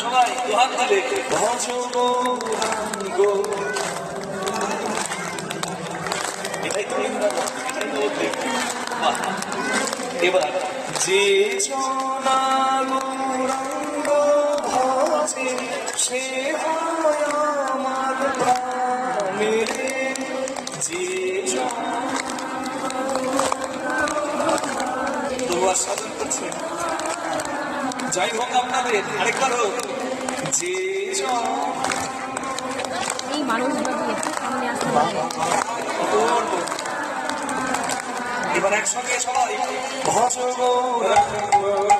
সবাই দুহাত তুলে ভজ গৌরাঙ্গ গো। এটাই তো এটাই তো উদ্বেগ। বাহ। এবার যে জনা গৌরাঙ্গ ভজে সে হয় আমার প্রাণের। যে তবু আর সাধন করছে। যাই হোক আপনাদের আরেকবার হোক। যে এই মানুষগুলো একটু সামনে আসতে অপূর্ব। এবার একসঙ্গে সবাই ভজ গৌরাঙ্গ